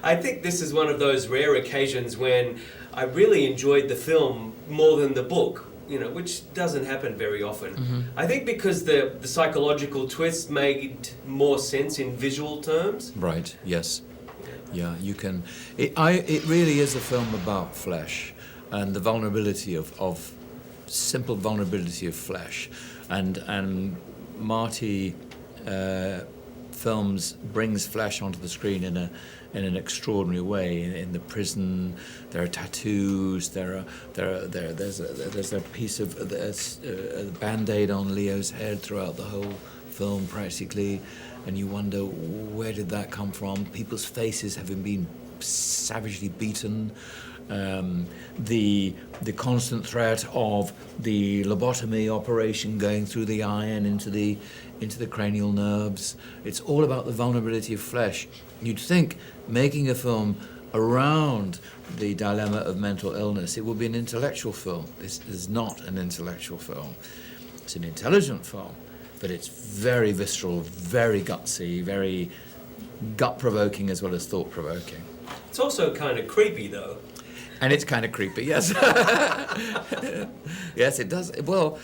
I think this is one of those rare occasions when I really enjoyed the film more than the book, which doesn't happen very often. Mm-hmm. I think because the psychological twist made more sense in visual terms. Right, yes. Yeah, you can... It really is a film about flesh and the vulnerability of simple vulnerability of flesh. And Marty films brings flesh onto the screen in an extraordinary way. In the prison, there are tattoos. There's a piece of a Band-Aid on Leo's head throughout the whole film, practically, and you wonder where did that come from? People's faces having been savagely beaten. The constant threat of the lobotomy operation going through the eye and into the cranial nerves. It's all about the vulnerability of flesh. You'd think making a film around the dilemma of mental illness, it would be an intellectual film. This is not an intellectual film. It's an intelligent film, but it's very visceral, very gutsy, very gut-provoking as well as thought-provoking. It's also kind of creepy, though. And it's kind of creepy, yes. Yes, it does. Well,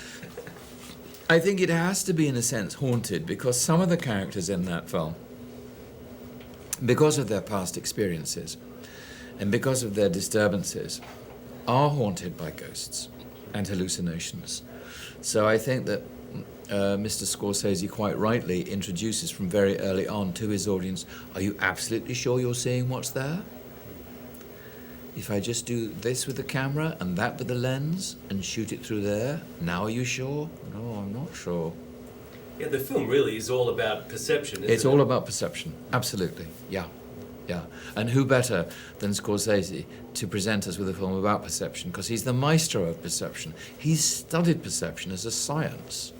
I think it has to be, in a sense, haunted, because some of the characters in that film, because of their past experiences and because of their disturbances, are haunted by ghosts and hallucinations. So I think that Mr. Scorsese quite rightly introduces from very early on to his audience, are you absolutely sure you're seeing what's there? If I just do this with the camera and that with the lens and shoot it through there, now are you sure? No, I'm not sure. Yeah, the film really is all about perception, isn't it? It's all about perception, absolutely, yeah. And who better than Scorsese to present us with a film about perception, because he's the maestro of perception. He's studied perception as a science.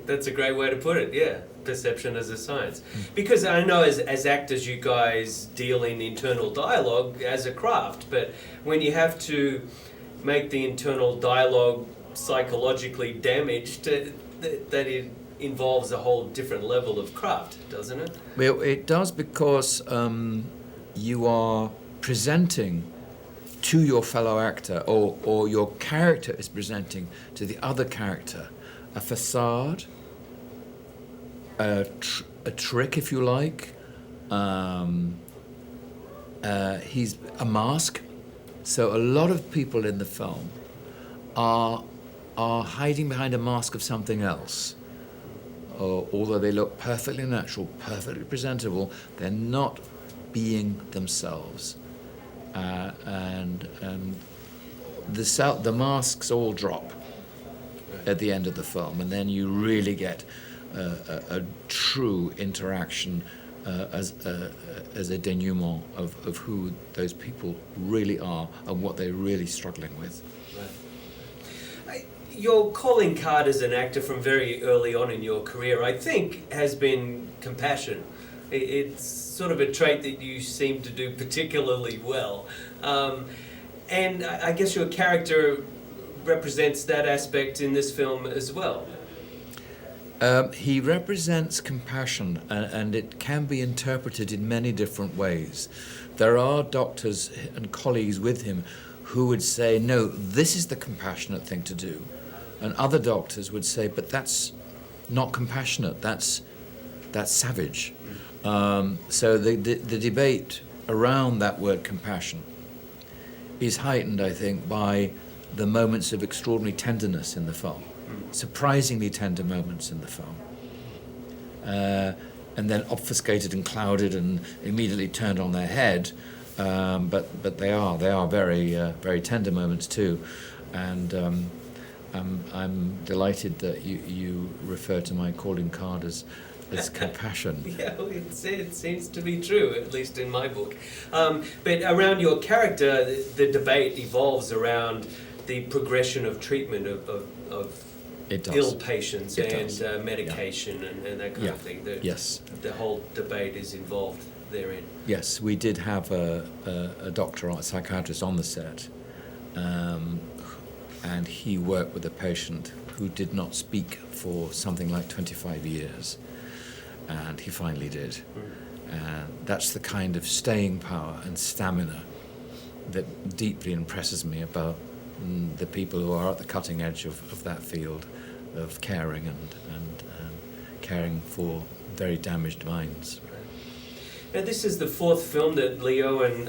That's a great way to put it, yeah. Perception as a science. Because I know as actors you guys deal in internal dialogue as a craft, but when you have to make the internal dialogue psychologically damaged, that it involves a whole different level of craft, doesn't it? Well, it does, because you are presenting to your fellow actor, or your character is presenting to the other character, a facade, a trick, if you like. He's a mask. So a lot of people in the film are hiding behind a mask of something else. Although they look perfectly natural, perfectly presentable, they're not being themselves. And the masks all drop at the end of the film, and then you really get a true interaction as a denouement of who those people really are and what they're really struggling with. Right. Your calling card as an actor from very early on in your career, I think, has been compassion. It's sort of a trait that you seem to do particularly well. And I guess your character represents that aspect in this film as well. He represents compassion, and it can be interpreted in many different ways. There are doctors and colleagues with him who would say, no, this is the compassionate thing to do. And other doctors would say, but that's not compassionate, that's savage. So the debate around that word compassion is heightened, I think, by the moments of extraordinary tenderness in the film. Surprisingly tender moments in the film, and then obfuscated and clouded and immediately turned on their head. But they are very tender moments too, and I'm delighted that you refer to my calling card as compassion. Yeah, well, it seems to be true, at least in my book. But around your character, the debate evolves around the progression of treatment of ill patients and medication and that kind of thing. Yes. The whole debate is involved therein. Yes, we did have a doctor, a psychiatrist on the set, and he worked with a patient who did not speak for something like 25 years, and he finally did. And that's the kind of staying power and stamina that deeply impresses me about the people who are at the cutting edge of that field of caring and caring for very damaged minds. Now, this is the fourth film that Leo and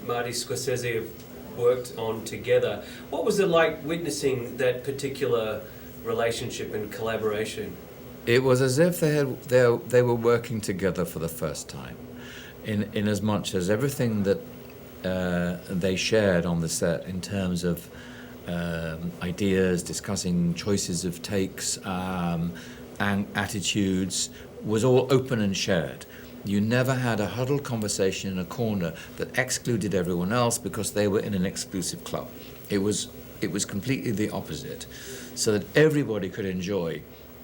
Marty Scorsese have worked on together. What was it like witnessing that particular relationship and collaboration? It was as if they were working together for the first time, in as much as everything that they shared on the set in terms of ideas, discussing choices of takes, and attitudes, was all open and shared. You never had a huddled conversation in a corner that excluded everyone else because they were in an exclusive club. It was completely the opposite, so that everybody could enjoy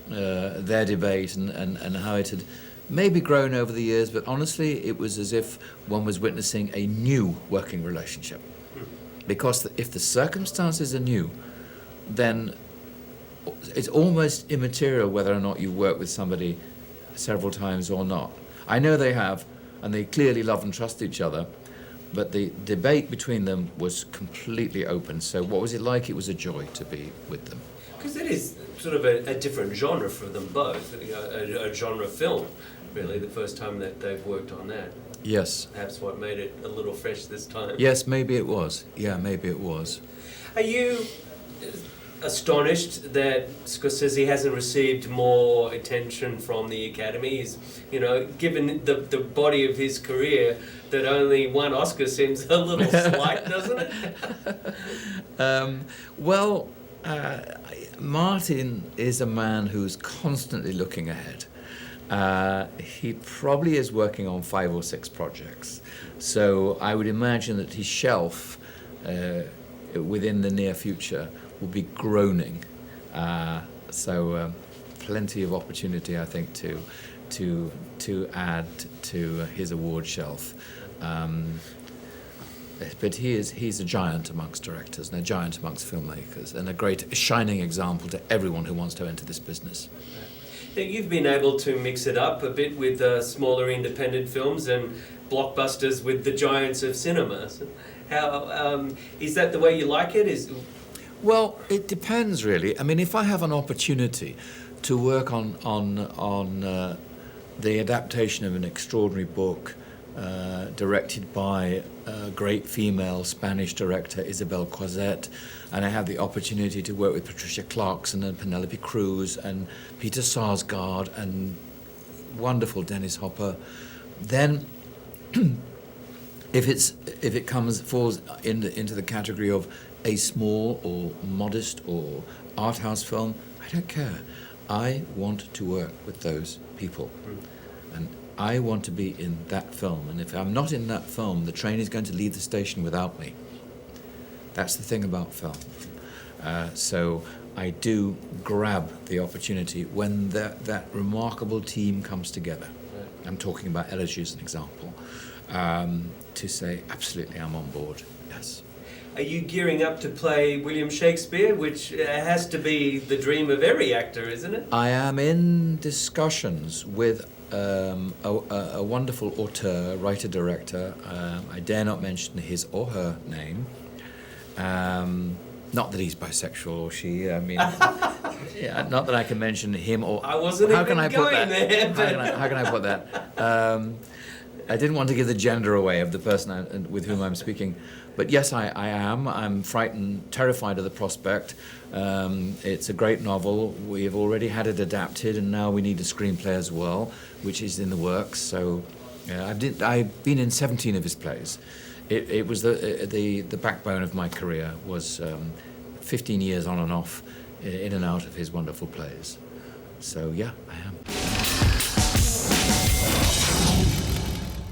their debate and how it had maybe grown over the years, but honestly it was as if one was witnessing a new working relationship. Because if the circumstances are new, then it's almost immaterial whether or not you work with somebody several times or not. I know they have, and they clearly love and trust each other, but the debate between them was completely open. So what was it like? It was a joy to be with them. Because it is sort of a different genre for them both, a genre film, really, the first time that they've worked on that. Yes. Perhaps what made it a little fresh this time. Yes, maybe it was. Yeah, maybe it was. Are you astonished that Scorsese hasn't received more attention from the Academy? Given the body of his career, that only one Oscar seems a little slight, doesn't it? Martin is a man who's constantly looking ahead. He probably is working on 5 or 6 projects. So I would imagine that his shelf within the near future will be groaning. Plenty of opportunity, I think, to add to his award shelf. But he's a giant amongst directors and a giant amongst filmmakers and a great shining example to everyone who wants to enter this business. Now, you've been able to mix it up a bit with smaller independent films and blockbusters with the giants of cinema. So how is that the way you like it? Well, it depends really. I mean, if I have an opportunity to work on the adaptation of an extraordinary book directed by a great female Spanish director, Isabel Coixet, and I have the opportunity to work with Patricia Clarkson and Penelope Cruz and Peter Sarsgaard and wonderful Dennis Hopper, then if it falls into the category of a small or modest or art house film, I don't care. I want to work with those people. And I want to be in that film. And if I'm not in that film, the train is going to leave the station without me. That's the thing about film. So I do grab the opportunity when that remarkable team comes together. I'm talking about Elegy as an example. To say, absolutely, I'm on board, yes. Are you gearing up to play William Shakespeare, which has to be the dream of every actor, isn't it? I am in discussions with a wonderful auteur, writer-director. I dare not mention his or her name. Not that he's bisexual or she. I mean, yeah, not that I can mention him or. I wasn't how even can I going put that? there. But How can I put that? I didn't want to give the gender away of the person with whom I'm speaking. But yes, I am. I'm frightened, terrified of the prospect. It's a great novel. We have already had it adapted, and now we need a screenplay as well, which is in the works. So I've been in 17 of his plays. It was the backbone of my career was 15 years on and off, in and out of his wonderful plays. So yeah, I am.